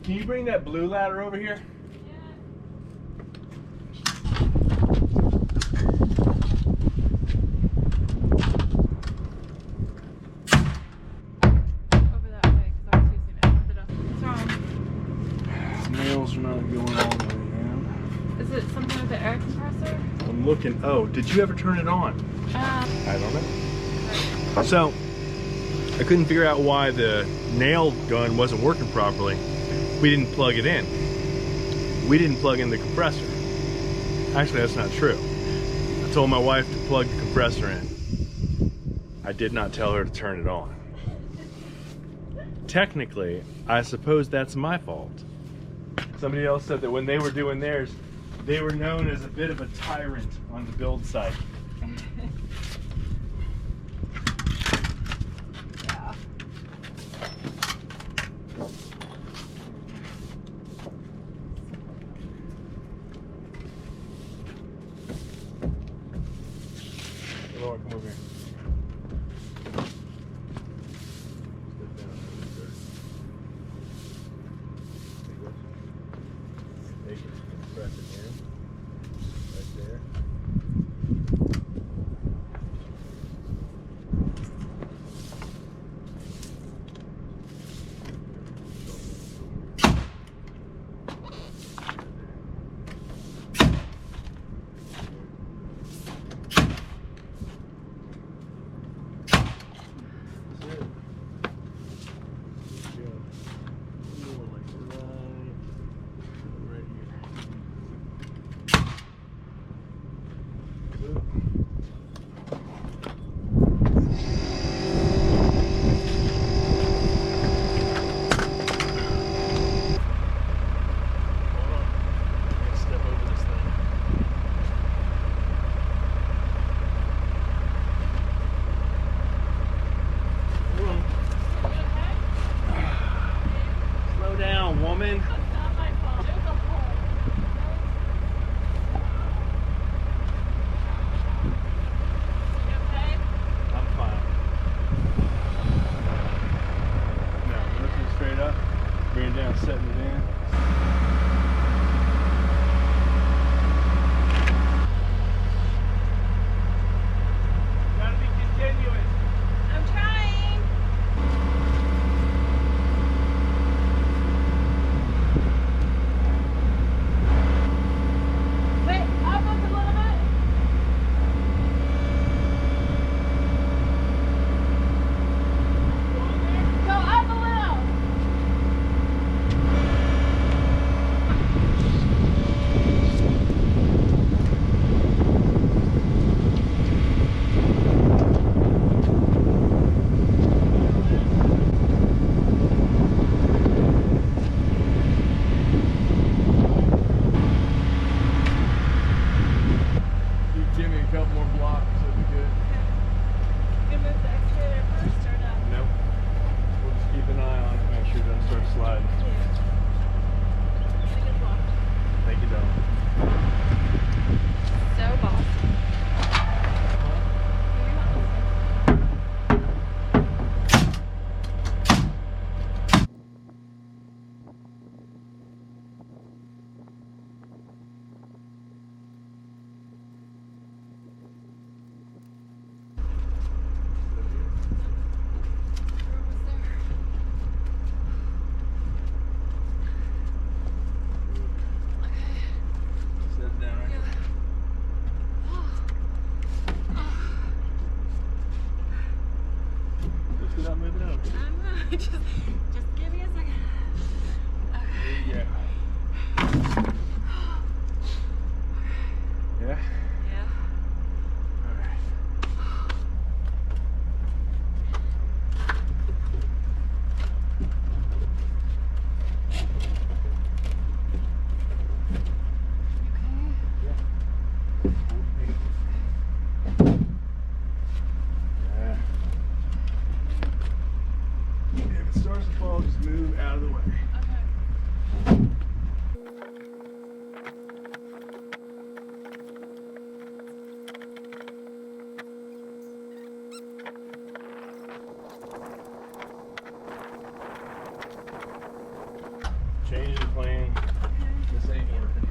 Can you bring that blue ladder over here? Nails are not going all the way in. Is it something with the air compressor? I'm looking. Oh, did you ever turn it on? I don't know. So, I couldn't figure out why the nail gun wasn't working properly. We didn't plug it in. We didn't plug in the compressor. Actually, that's not true. I told my wife to plug the compressor in. I did not tell her to turn it on. Technically, I suppose that's my fault. Somebody else said that when they were doing theirs, they were known as a bit of a tyrant on the build site. Yeah. Laura, come over here. Take it, press it in, right there. Woman. That's not my fault. There's a hole. You okay? I'm fine. No, lifting straight up, bring it down, setting it in. Gotta be continuous. I'm trying. Wait, up a little bit. Go up a little. You give me a couple more blocks, it'll be good. You move the excavator first or no? Nope. We'll just keep an eye on it, make sure it doesn't start sliding. Take a block. Thank you, darling. So bossy. You're not listening. We're almost there. Set it down right Yeah. there. Lift it up, move it over. I'm just give me a second. Okay. There you go. Yeah? Yeah. Alright. Yeah. If it starts to fall, just move out of the way. Okay. Change the plan. This ain't working.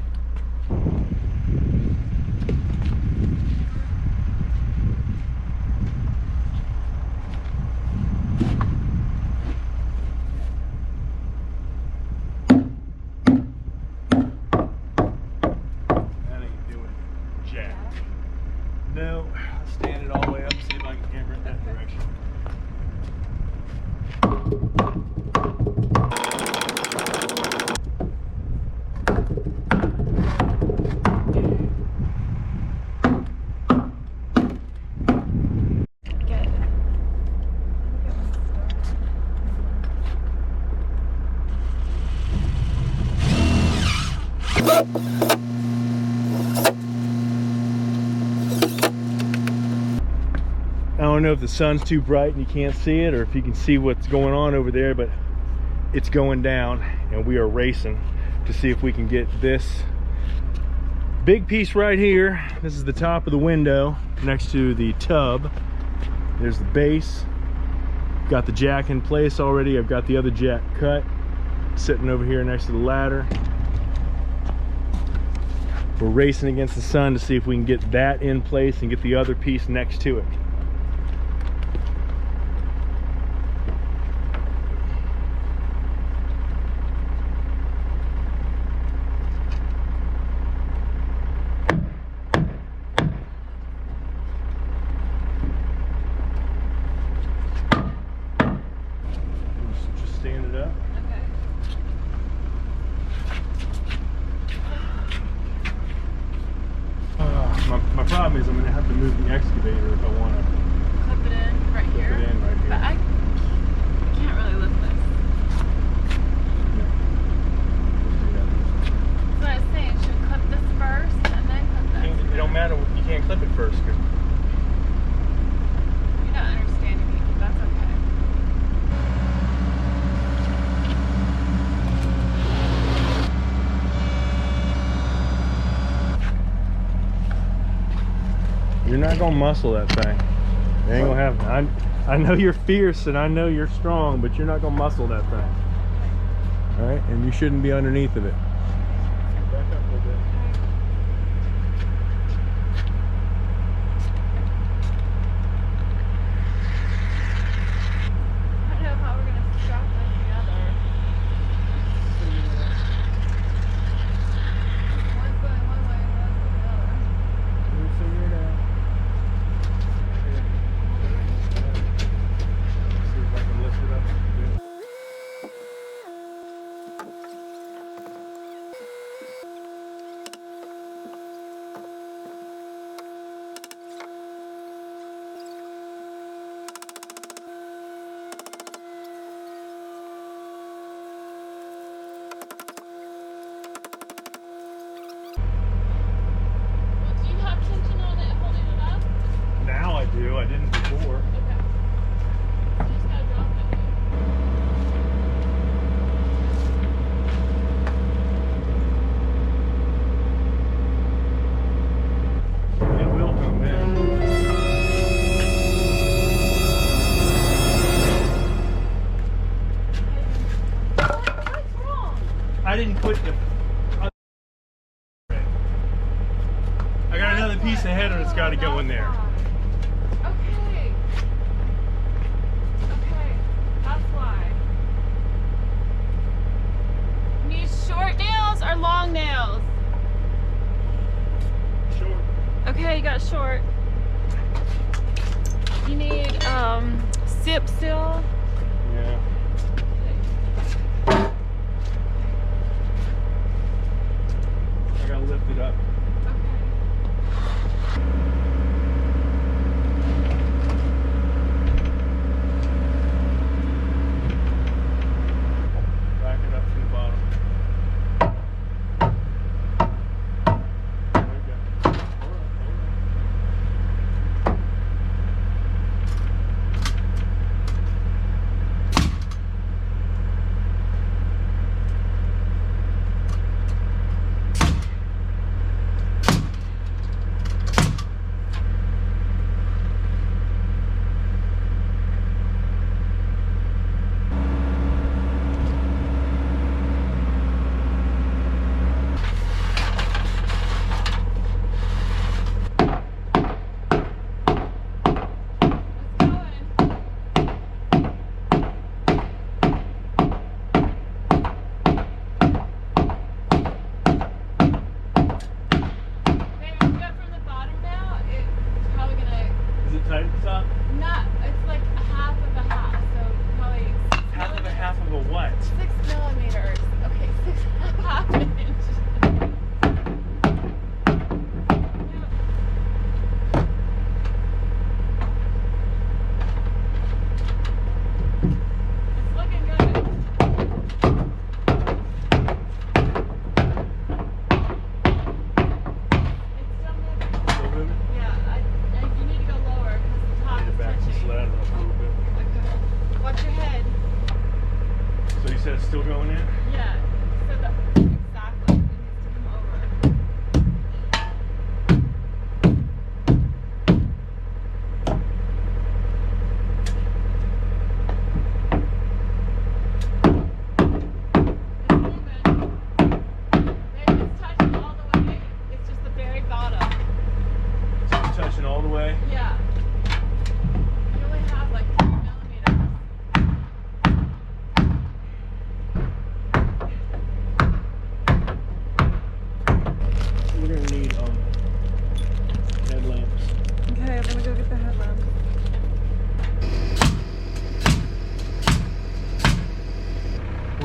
That ain't doing jack. No, I'll stand it all the way up, see if I can hammer it that direction. I don't know if the sun's too bright and you can't see it, or if you can see what's going on over there, but it's going down and we are racing to see if we can get this big piece right here. This is the top of the window next to the tub. There's the base. Got the jack in place already. I've got the other jack cut, sitting over here next to the ladder. We're racing against the sun to see if we can get that in place and get the other piece next to it. Just stand it up. My problem is I'm going to have to move the excavator if I want to Clip it in right here. Clip it in right here. But I can't really lift this. No. That's what I was saying. Should we clip this first and then clip that? It don't matter. You can't clip it first. You're not understanding me. That's okay. You're not gonna muscle that thing. You ain't gonna have. I know you're fierce and I know you're strong, but you're not gonna muscle that thing. All right, and you shouldn't be underneath of it. Back up a little bit. I don't know how we're gonna strap this together. One's going one way, one's going the other. We'll figure it out. See if I can lift it up. Good. Well, do you have tension on it holding it up? Now I do. I didn't before. Okay. So you just gotta drop it. It will come in. What's wrong? I didn't put the. I got another piece of header that's got to go in there. Okay. Okay. That's why. You need short nails or long nails? Short. Okay, you got short. You need sip still. Yeah. I gotta lift it up. Back it up from the bottom. There we go. Hold on.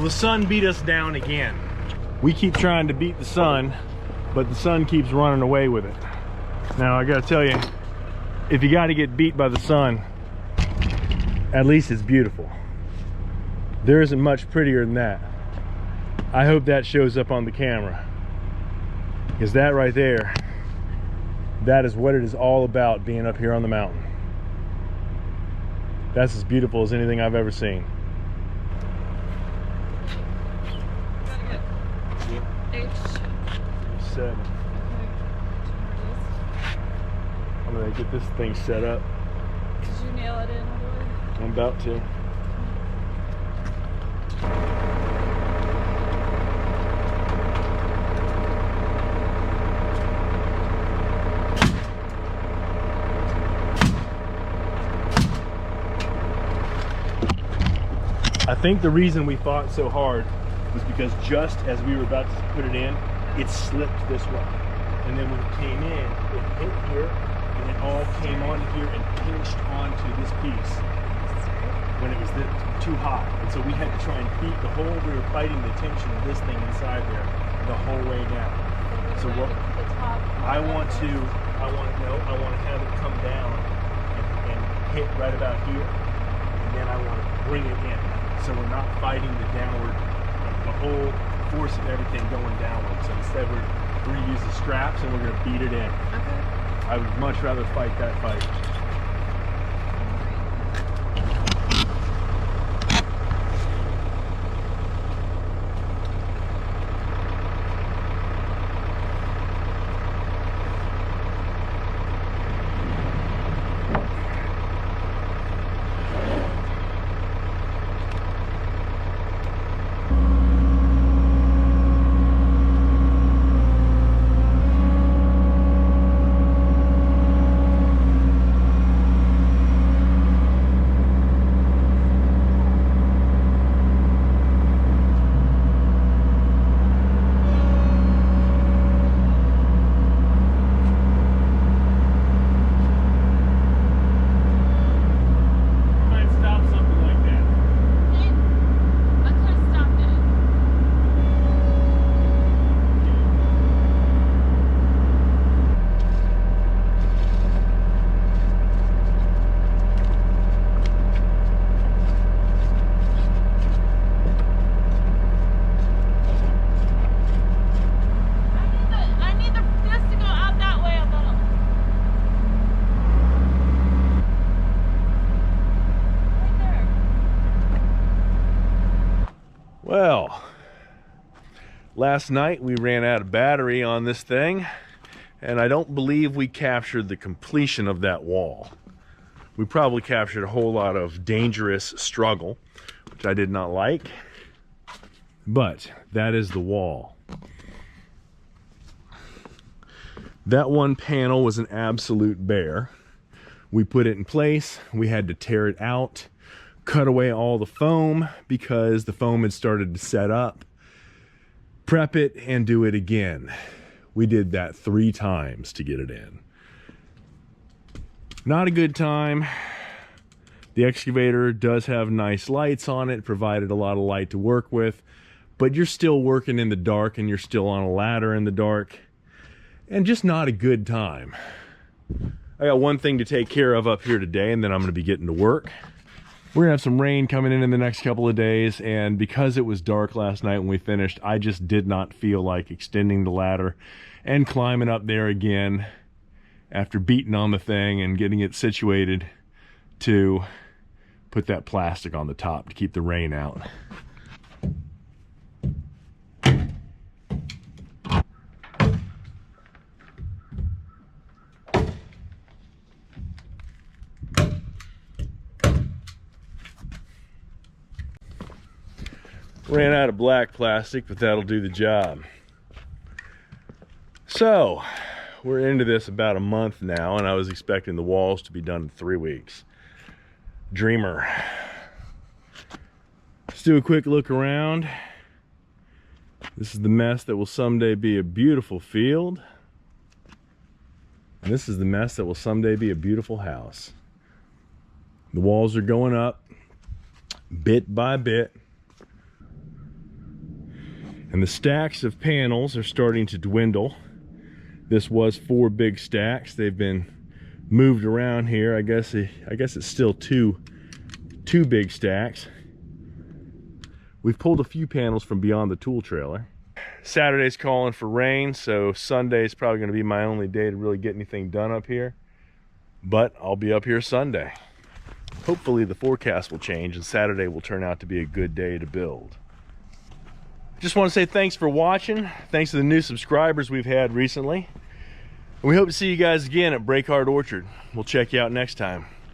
the sun beat us down again. We keep trying to beat the sun, but the sun keeps running away with it. Now I gotta tell you, if you gotta get beat by the sun, at least it's beautiful. There isn't much prettier than that. I hope that shows up on the camera, because that right there, that is what it is all about, being up here on the mountain. That's as beautiful as anything I've ever seen. H7. I'm gonna get this thing set up. Did you nail it in all the way? I'm about to. I think the reason we fought so hard was because just as we were about to put it in, it slipped this way. And then when it came in, it hit here, and it all came on here and pinched onto this piece when it was too hot. And so we had to try and beat the whole, we were fighting the tension of this thing inside there the whole way down. So what I want to have it come down and hit right about here, and then I want to bring it in. So we're not fighting the downward, the whole force of everything going downward. So instead we're going to use the straps and we're going to beat it in. Okay. I would much rather fight that fight. Well, last night we ran out of battery on this thing, and I don't believe we captured the completion of that wall. We probably captured a whole lot of dangerous struggle, which I did not like, but that is the wall. That one panel was an absolute bear. We put it in place, we had to tear it out, cut away all the foam because the foam had started to set up, prep it, and do it again. We did that 3 times to get it in. Not a good time. The excavator does have nice lights on it, provided a lot of light to work with, but you're still working in the dark and you're still on a ladder in the dark, and just not a good time. I got one thing to take care of up here today, and then I'm going to be getting to work. We're gonna have some rain coming in the next couple of days, and because it was dark last night when we finished, I just did not feel like extending the ladder and climbing up there again after beating on the thing and getting it situated to put that plastic on the top to keep the rain out. Ran out of black plastic, but that'll do the job. So, we're into this about a month now, and I was expecting the walls to be done in 3 weeks. Dreamer. Let's do a quick look around. This is the mess that will someday be a beautiful field. And this is the mess that will someday be a beautiful house. The walls are going up, bit by bit. And the stacks of panels are starting to dwindle. This was 4 big stacks. They've been moved around here. I guess it's still two big stacks. We've pulled a few panels from beyond the tool trailer. Saturday's calling for rain, so Sunday's probably going to be my only day to really get anything done up here. But I'll be up here Sunday. Hopefully the forecast will change and Saturday will turn out to be a good day to build. Just want to say thanks for watching. Thanks to the new subscribers we've had recently. And we hope to see you guys again at Break Hard Orchard. We'll check you out next time.